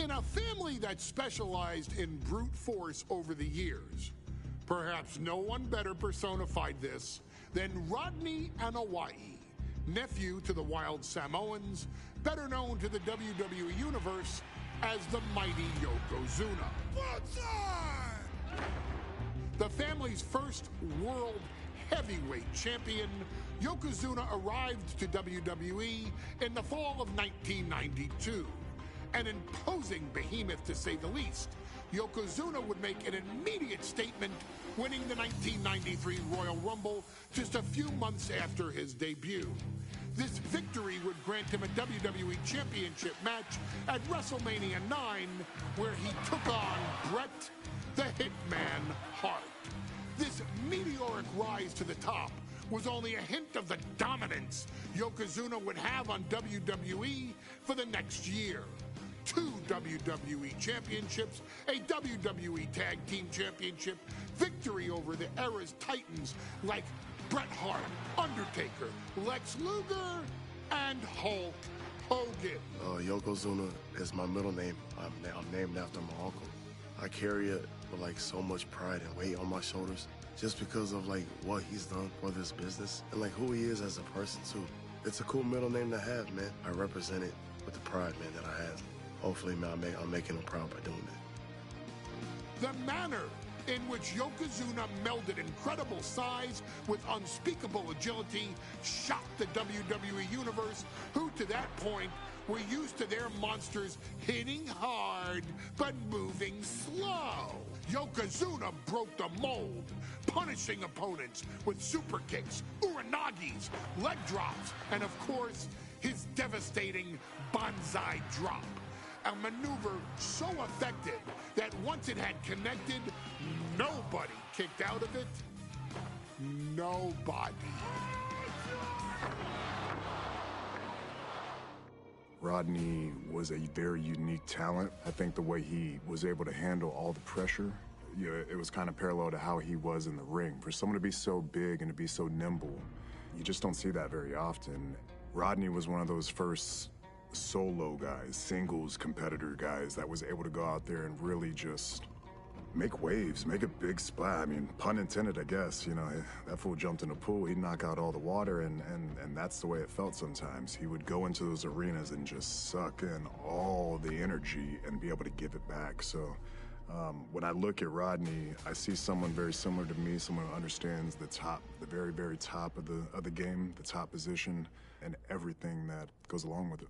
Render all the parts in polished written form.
In a family that specialized in brute force over the years, perhaps no one better personified this than Rodney Anoa'i, nephew to the Wild Samoans, better known to the WWE Universe as the mighty Yokozuna. The family's first world heavyweight champion, Yokozuna arrived to WWE in the fall of 1992. An imposing behemoth, to say the least, Yokozuna would make an immediate statement, winning the 1993 Royal Rumble just a few months after his debut. This victory would grant him a WWE Championship match at WrestleMania 9, where he took on Bret the Hitman Hart. This meteoric rise to the top was only a hint of the dominance Yokozuna would have on WWE for the next year. 2 WWE championships, a WWE Tag Team Championship, victory over the era's titans like Bret Hart, Undertaker, Lex Luger, and Hulk Hogan. Yokozuna is my middle name. I'm named after my uncle. I carry it with like so much pride and weight on my shoulders just because of like what he's done for this business and like who he is as a person too. It's a cool middle name to have, man. I represent it with the pride, man, that I have. Hopefully, man, I'm making him proud by doing that. The manner in which Yokozuna melded incredible size with unspeakable agility shocked the WWE Universe, who to that point were used to their monsters hitting hard but moving slow. Yokozuna broke the mold, punishing opponents with super kicks, uranagis, leg drops, and of course, his devastating banzai drop. A maneuver so effective that once it had connected, nobody kicked out of it. Nobody. Rodney was a very unique talent. I think the way he was able to handle all the pressure, it was kind of parallel to how he was in the ring. For someone to be so big and to be so nimble, you just don't see that very often. Rodney was one of those first solo guys, singles competitor guys that was able to go out there and really just make waves, make a big splash. I mean, pun intended, I guess. You know, that fool jumped in the pool, he'd knock out all the water, and that's the way it felt sometimes. He would go into those arenas and just suck in all the energy and be able to give it back. So when I look at Rodney, I see someone very similar to me, someone who understands the top, the very, very top of the game, the top position, and everything that goes along with it.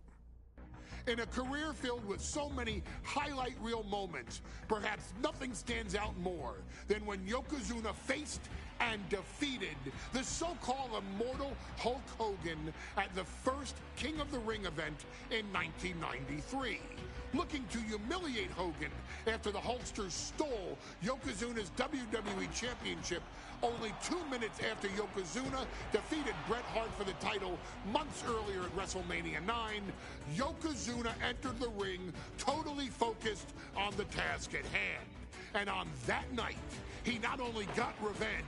In a career filled with so many highlight reel moments, perhaps nothing stands out more than when Yokozuna faced and defeated the so-called immortal Hulk Hogan at the first King of the Ring event in 1993. Looking to humiliate Hogan after the Hulkster stole Yokozuna's WWE Championship only 2 minutes after Yokozuna defeated Bret Hart for the title months earlier at WrestleMania 9, Yokozuna entered the ring totally focused on the task at hand. And on that night, he not only got revenge,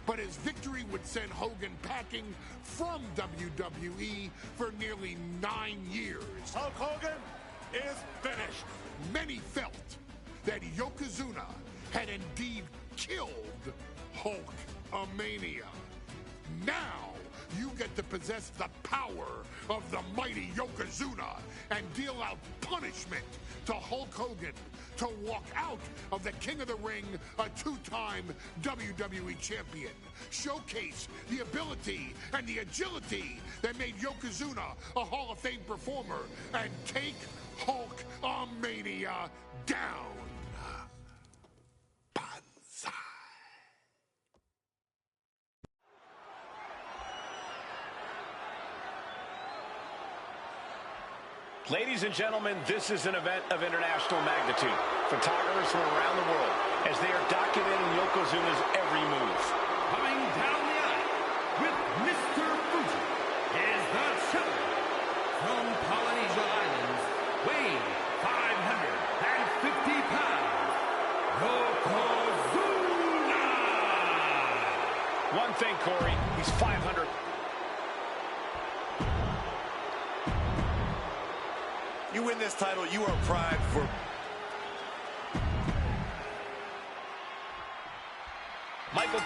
but his victory would send Hogan packing from WWE for nearly 9 years. Hulk Hogan is finished. Many felt that Yokozuna had indeed killed Hulkamania. Now you get to possess the power of the mighty Yokozuna and deal out punishment to Hulk Hogan to walk out of the King of the Ring, a 2-time WWE champion. Showcase the ability and the agility that made Yokozuna a Hall of Fame performer and take Hulkamania down. Banzai. Ladies and gentlemen, this is an event of international magnitude. Photographers from around the world as they are documenting Yokozuna's every move. Coming down the aisle with Mr. Fuji is the champion from Polynesia Islands, weighing 550 pounds, Yokozuna! One thing, Corey, he's 500. You win this title, you are primed for Michael...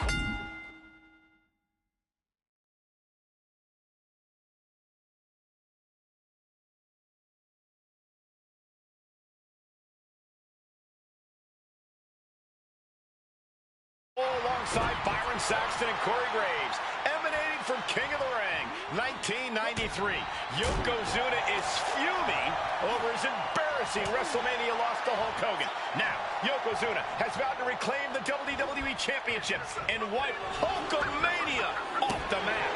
alongside Byron Saxton and Corey Graves, emanating from King of the Ring, 1993. Yokozuna is fuming over his embarrassing WrestleMania loss to Hulk Hogan. Now, Yokozuna has vowed to reclaim the WWE Championship and wipe Hulkamania off the map.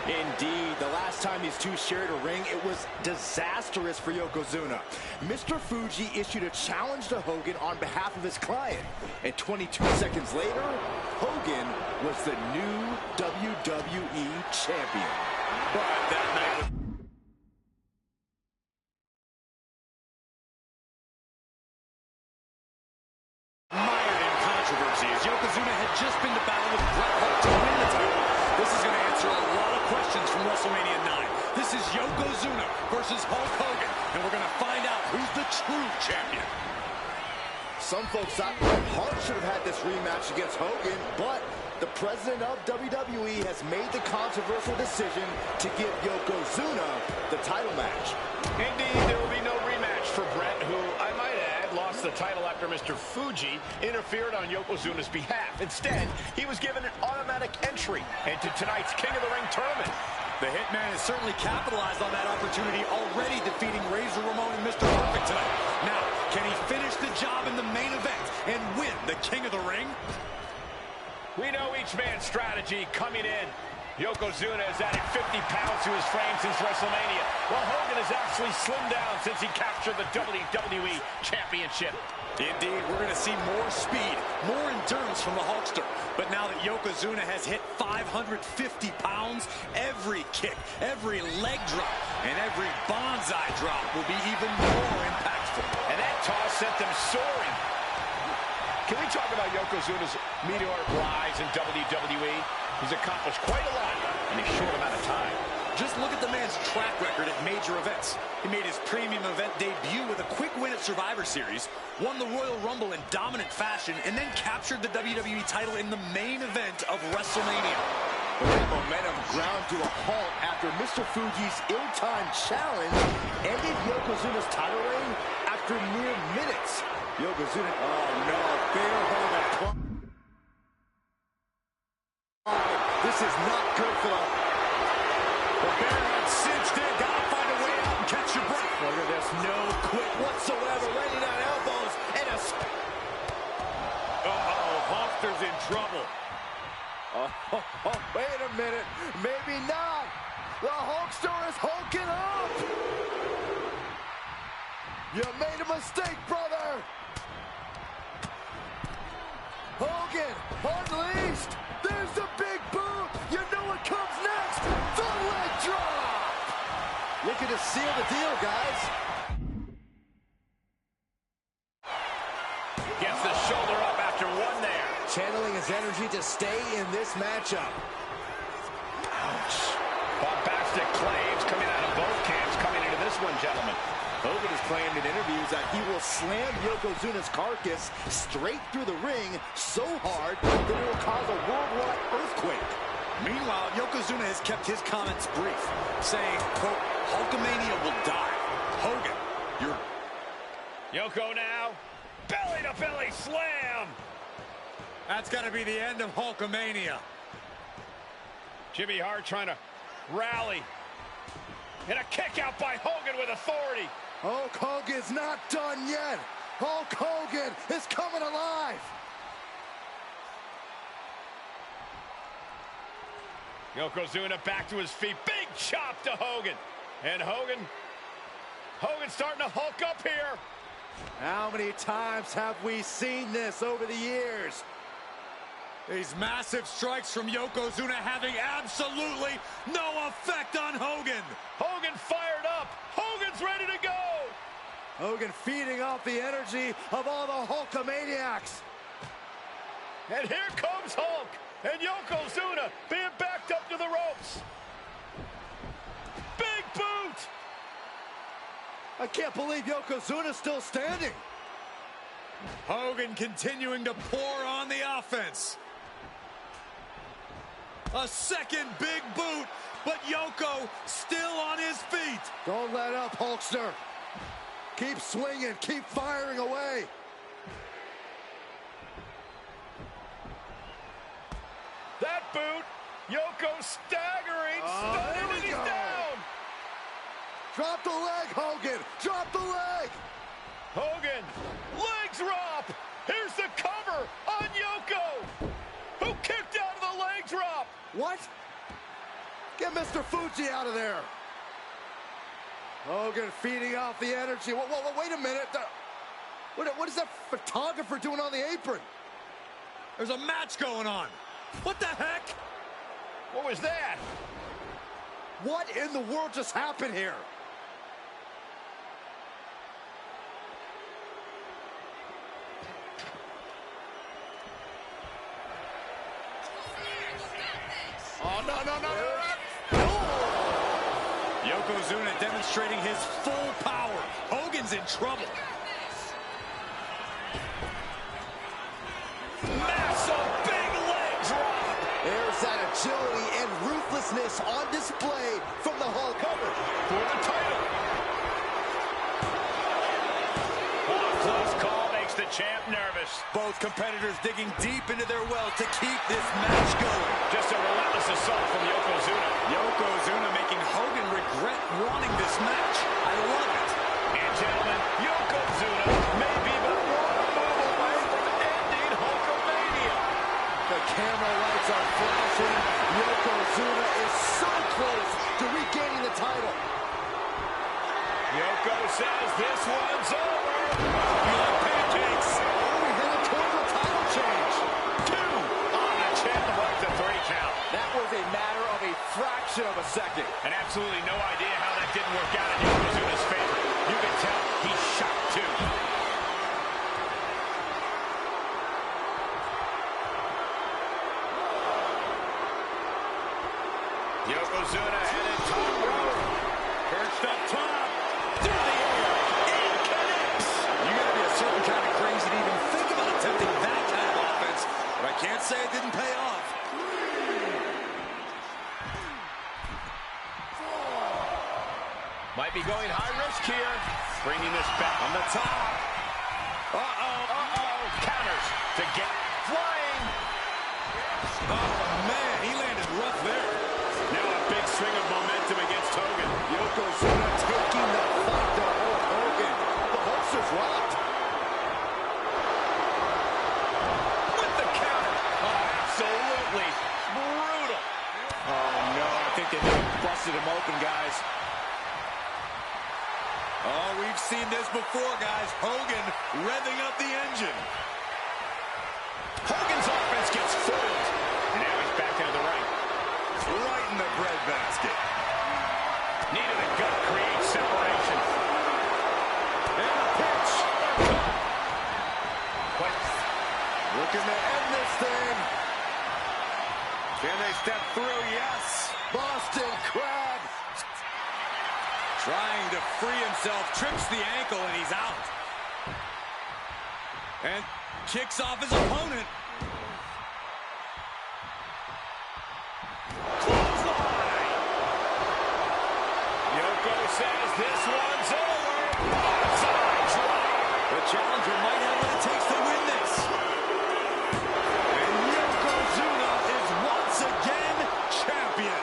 Indeed, the last time these two shared a ring, it was disastrous for Yokozuna. Mr. Fuji issued a challenge to Hogan on behalf of his client. And 22 seconds later, Hogan was the new WWE champion. But that night was... mired in controversy as Yokozuna had just been to battle with Bret Hart to win the title. This is going to answer a lot of questions from WrestleMania 9. This is Yokozuna versus Hulk Hogan, and we're going to find out who's the true champion. Some folks thought Bret Hart should have had this rematch against Hogan, but the president of WWE has made the controversial decision to give Yokozuna the title match. Indeed, there will be no rematch for Bret, who, I might add, lost the title after Mr. Fuji interfered on Yokozuna's behalf. Instead, he was given an automatic entry into tonight's King of the Ring tournament. The Hitman has certainly capitalized on that opportunity, already defeating Razor Ramon and Mr. Perfect tonight. Now, can he finish the job in the main event and win the King of the Ring? We know each man's strategy coming in. Yokozuna has added 50 pounds to his frame since WrestleMania, while Hogan has actually slimmed down since he captured the WWE Championship. Indeed, we're going to see more speed, more endurance from the Hulkster. But now that Yokozuna has hit 550 pounds, every kick, every leg drop, and every bonsai drop will be even more impactful. And that toss sent them soaring. Can we talk about Yokozuna's meteoric rise in WWE? He's accomplished quite a lot in a short amount of time. Just look at the man's track record at major events. He made his premium event debut with a quick win at Survivor Series, won the Royal Rumble in dominant fashion, and then captured the WWE title in the main event of WrestleMania. But that momentum ground to a halt after Mr. Fuji's ill-timed challenge ended Yokozuna's title reign after mere minutes. Yokozuna, oh no, fair hold at this is not good for the bear had cinched in. Gotta find a way out and catch your breath. Look at this, no quit whatsoever, raining on elbows, and a... Uh-oh, Hulkster's in trouble. Oh, wait a minute, maybe not. The Hulkster is hulking up. You made a mistake, brother. Hogan unleashed. There's the big boot. You know what comes next. The leg drop. Looking to seal the deal, guys. Gets the shoulder up after one there. Channeling his energy to stay in this matchup. Ouch. Bombastic claims coming out of both camps coming into this one, gentlemen. Hogan has claimed in interviews that he will slam Yokozuna's carcass straight through the ring so hard that it will cause a worldwide earthquake. Meanwhile, Yokozuna has kept his comments brief, saying, quote, Hulkamania will die. Hogan, you're... Yoko now. Belly to belly slam. That's got to be the end of Hulkamania. Jimmy Hart trying to rally. And a kick out by Hogan with authority. Hulk Hogan's not done yet. Hulk Hogan is coming alive. Yokozuna back to his feet. Big chop to Hogan. And Hogan's starting to hulk up here. How many times have we seen this over the years? These massive strikes from Yokozuna having absolutely no effect on Hogan. Hogan fired up. Hogan's ready to go. Hogan feeding off the energy of all the Hulkamaniacs. And here comes Hulk. And Yokozuna being backed up to the ropes. Big boot. I can't believe Yokozuna's still standing. Hogan continuing to pour on the offense. A second big boot, but Yoko still on his feet. Don't let up, Hulkster. Keep swinging, keep firing away. That boot, Yoko staggering, stunning, and he's down. Drop the leg, Hogan. Drop the leg. Hogan, leg drop. Here's the cover on Yoko, who kicked out of the leg drop. What? Get Mr. Fuji out of there. Hogan feeding off the energy. Whoa, wait a minute. What is that photographer doing on the apron? There's a match going on. What the heck? What was that? What in the world just happened here? Oh, no. Yokozuna demonstrating his full power. Hogan's in trouble. Massive big leg drop. There's that agility and ruthlessness on display from the Hulk. Cover for the title. Close call makes the champ nervous. Both competitors digging deep into their well to keep this match going. Just a relentless assault from Yokozuna. Yokozuna making Hogan regret wanting this match. I love it. And gentlemen, Yokozuna may be but one move away from ending Hulkamania. The camera lights are flashing. Yokozuna is so close to regaining the title. Yoko says this one's over. Pancakes. We headed towards a title change. 2 on the champ above the 3 count. That was a matter of a fraction of a second. And absolutely no idea how that didn't work out in Yokozuna's favor. You can tell he's shocked too. Yokozuna headed top rope. Perched up top. Through the air. It connects. You gotta be a certain kind of crazy to even think about attempting that kind of offense. But I can't say it didn't pay off. Might be going high risk here. Bringing this back on the top. Counters to get flying. Oh, man, he landed rough there. Now a big swing of momentum against Hogan. Yokozuna taking the fight to Hulk Hogan. The holster's rocked. With the counter. Oh, absolutely brutal. Oh, no, I think they may have busted him open, guys. Oh, we've seen this before, guys. Hogan revving up the engine. Hogan's offense gets foiled. And now he's back into the ring. Right in the breadbasket. Knee to the gut creates separation. And a pitch. Looking to end this thing. Can they step through? Yes. Boston Crab. Trying to free himself, trips the ankle, and he's out. And kicks off his opponent. Clothesline. Yoko says this one's over. Bonsai drop. The challenger might have what it takes to win this. And Yokozuna is once again champion.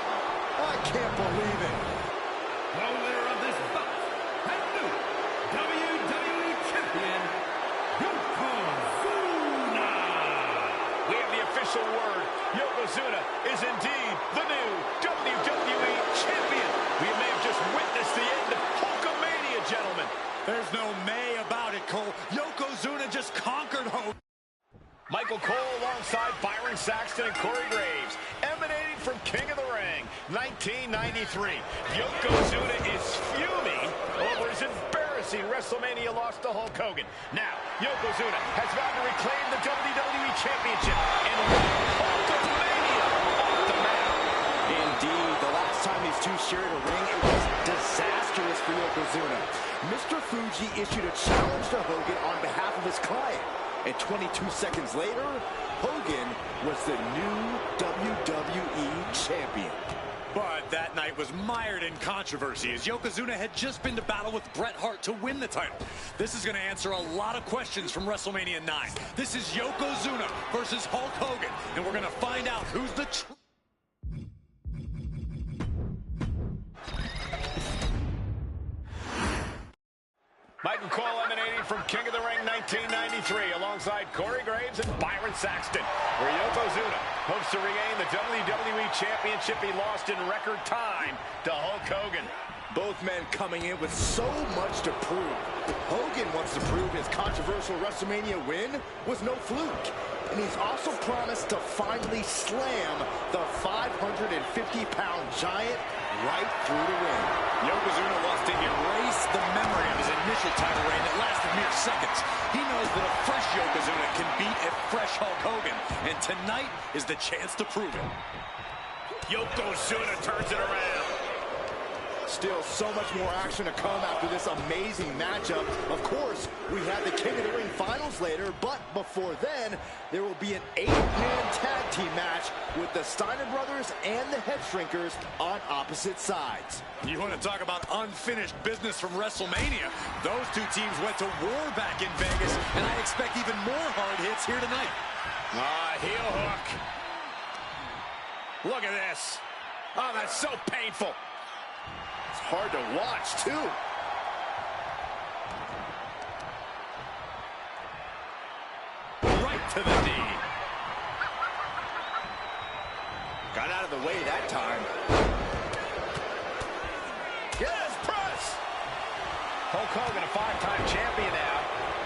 I can't believe it. The winner of this bout, and new WWE Champion, Yokozuna. We have the official word. Yokozuna is indeed the new WWE Champion. We may have just witnessed the end of Hulkamania, gentlemen. There's no may about it, Cole. Yokozuna just conquered Hogan. Michael Cole alongside Byron Saxton and Corey Graves, emanating from King of the Ring, 1993. Yokozuna is fuming over his embarrassing WrestleMania loss to Hulk Hogan. Now, Yokozuna has vowed to reclaim the WWE Championship and win Hulkamania off the map. Indeed, the last time these two shared a ring, it was disastrous for Yokozuna. Mr. Fuji issued a challenge to Hogan on behalf of his client. And 22 seconds later, Hogan was the new WWE champion. But that night was mired in controversy as Yokozuna had just been to battle with Bret Hart to win the title. This is going to answer a lot of questions from WrestleMania 9. This is Yokozuna versus Hulk Hogan, and we're going to find out who's the Michael Cole emanating from King of the Ring 1993 alongside Corey Graves and Byron Saxton, where Yokozuna hopes to regain the WWE Championship he lost in record time to Hulk Hogan. Both men coming in with so much to prove. Hogan wants to prove his controversial WrestleMania win was no fluke. And he's also promised to finally slam the 550-pound giant right through the ring. Yokozuna wants to erase the memory of his initial title reign that lasted mere seconds. He knows that a fresh Yokozuna can beat a fresh Hulk Hogan, and tonight is the chance to prove it. Yokozuna turns it around. Still so much more action to come after this amazing matchup. Of course, we have the King of the Ring finals later, but before then, there will be an 8-man tag team match with the Steiner brothers and the Head Shrinkers on opposite sides. You want to talk about unfinished business from WrestleMania? Those two teams went to war back in Vegas, and I expect even more hard hits here tonight. Heel hook. Look at this. Oh, that's so painful. It's hard to watch, too. Right to the knee. Got out of the way that time. Yes, press. Hulk Hogan, a 5-time champion now.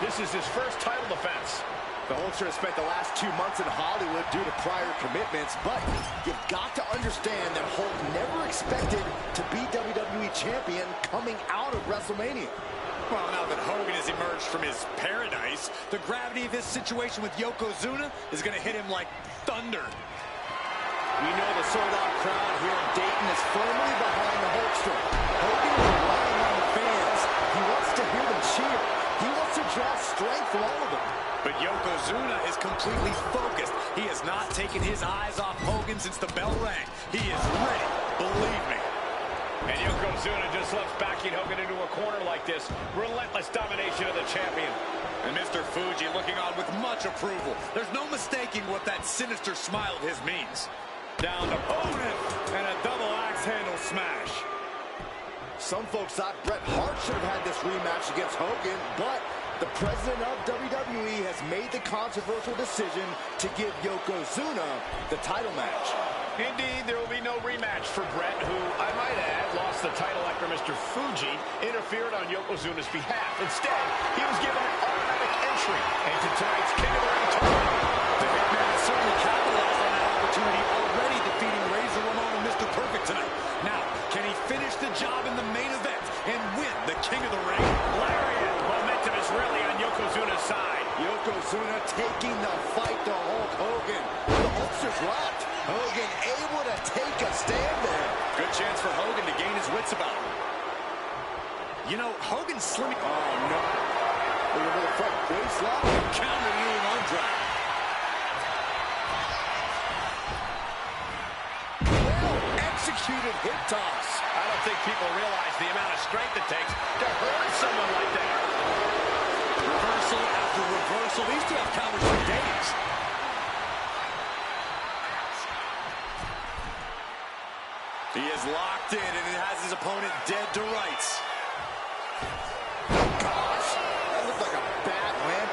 This is his first title defense. The Hulkster has spent the last 2 months in Hollywood due to prior commitments, but you've got to understand that Hulk never expected to be WWE champion coming out of WrestleMania. Well, now that Hogan has emerged from his paradise, the gravity of this situation with Yokozuna is going to hit him like thunder. We know the sold-out crowd here in Dayton is firmly behind the Hulkster. Hogan is relying on the fans. He wants to hear them cheer. He wants to draw strength from all of them. But Yokozuna is completely focused. He has not taken his eyes off Hogan since the bell rang. He is ready, believe me. And Yokozuna just loves backing Hogan into a corner like this. Relentless domination of the champion. And Mr. Fuji looking on with much approval. There's no mistaking what that sinister smile of his means. Down to opponent and a double axe handle smash. Some folks thought Bret Hart should have had this rematch against Hogan, but the president of WWE has made the controversial decision to give Yokozuna the title match. Indeed, there will be no rematch for Bret, who, I might add, lost the title after Mr. Fuji interfered on Yokozuna's behalf. Instead, he was given an automatic entry into tonight's King of the Ring tournament. The Hitman certainly capitalized on that opportunity, already defeating Razor Ramon and Mr. Perfect tonight. Now, can he finish the job in the main event and win the King of the Ring? Lariat. Momentum is really on Yokozuna's side. Yokozuna taking the fight to Hulk Hogan. The Hulkster's rocked. Hogan able to take a stand there. Good chance for Hogan to gain his wits about him. You know, Hogan's slimming. Oh, no. Looking for the front waist lock. Counter kneeling arm drag. Executed hip toss. I don't think people realize the amount of strength it takes to hurt someone like that. Reversal after reversal. These two have counters for days. He is locked in and has his opponent dead to rights. Gosh, that looked like a bad win.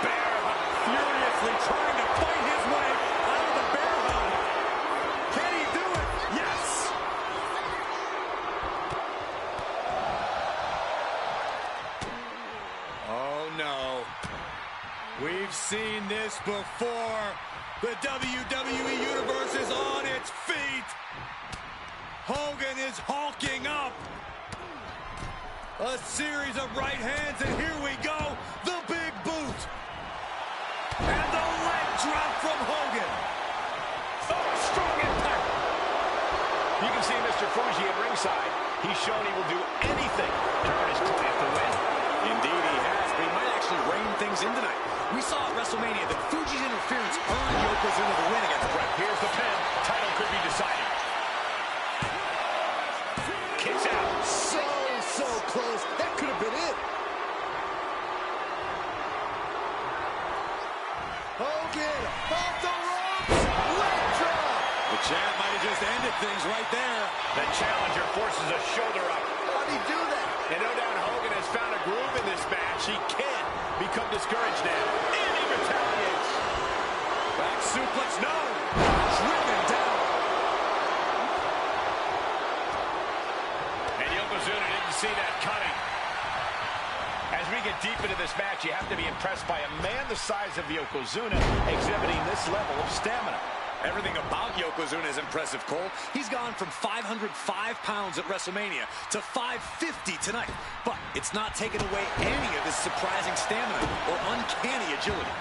Bear hug, furiously trying to fight his way out of the bear hug. Can he do it? Yes! Oh no. We've seen this before. The WWE Universe is on its feet. Hogan is hulking up. A series of right hands, and here we go. The big boot. And the leg drop from Hogan. Oh, a strong impact. You can see Mr. Fuji at ringside. He's shown he will do anything to hurt his client to win. Indeed he has. rein things in tonight. We saw at WrestleMania that Fuji's interference earned Yokozuna the win against Bret. Here's the pin. Title could be decided. Kicks out. So close. That could have been it. Hogan off the ropes. Leg drop. The champ might have just ended things right there. The challenger forces a shoulder up. How'd he do that? And no doubt Hogan has found a groove in this match. He can't become discouraged now. And he retaliates. Back suplex, no. Driven down. And Yokozuna didn't see that coming. As we get deep into this match, you have to be impressed by a man the size of Yokozuna exhibiting this level of stamina. Everything about Yokozuna is impressive, Cole. He's gone from 505 pounds at WrestleMania to 550 tonight. But it's not taken away any of his surprising stamina or uncanny agility.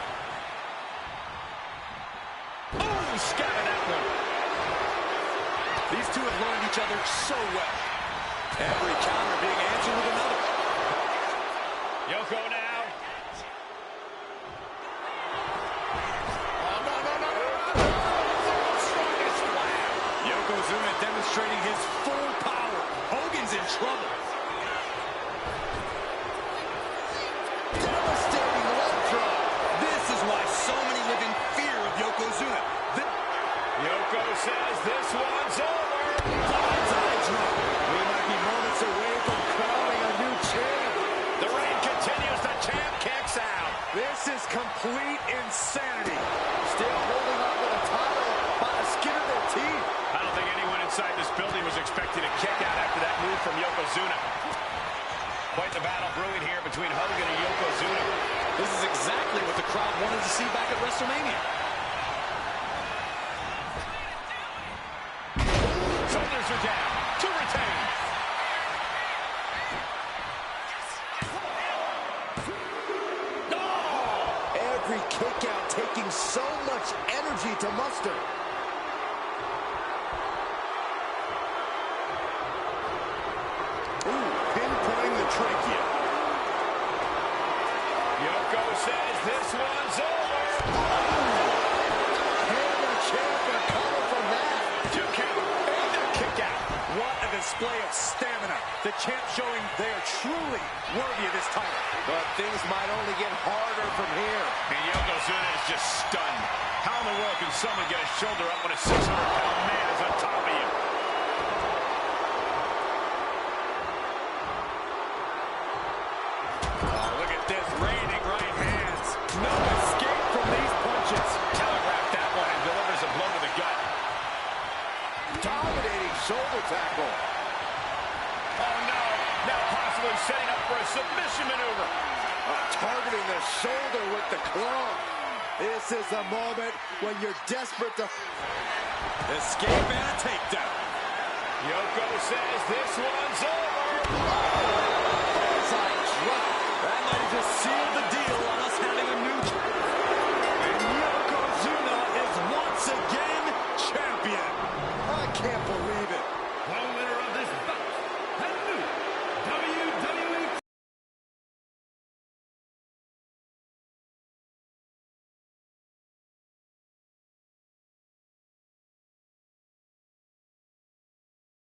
Oh, scattered that one. These two have learned each other so well. Every counter being answered with another. Yoko now. Yokozuna demonstrating his full power. Hogan's in trouble. Devastating leg drop. This is why so many live in fear of Yokozuna. Yoko says this one's over. God's eye drop. We might be moments away from crowning a new champ. The reign continues. The champ kicks out. This is complete insanity. Still holding on to the title by the skin of their teeth. I don't think anyone inside this building was expecting a kick out after that move from Yokozuna. Quite the battle brewing here between Hogan and Yokozuna. This is exactly what the crowd wanted to see back at WrestleMania. Shoulders are down to retain. Every kick out taking so much energy to muster. Ooh, pinpointing the trachea. Yoko says this one's over. And the champ recover from that. 2 count. And a kick out. What a display of stamina. The champ showing they are truly worthy of this title. But things might only get harder from here. And Yokozuna is just stunned. How in the world can someone get a shoulder up when a 600-pound man is on top of you? Oh, look at this. Raining right hands. No escape from these punches. Telegraphed that one and delivers a blow to the gut. Dominating shoulder tackle. Oh, no. Now possibly setting up for a submission maneuver. Targeting the shoulder with the club. This is a moment when you're desperate to... Escape and a takedown. Yoko says this one's over. Bullseye drop. That might have just sealed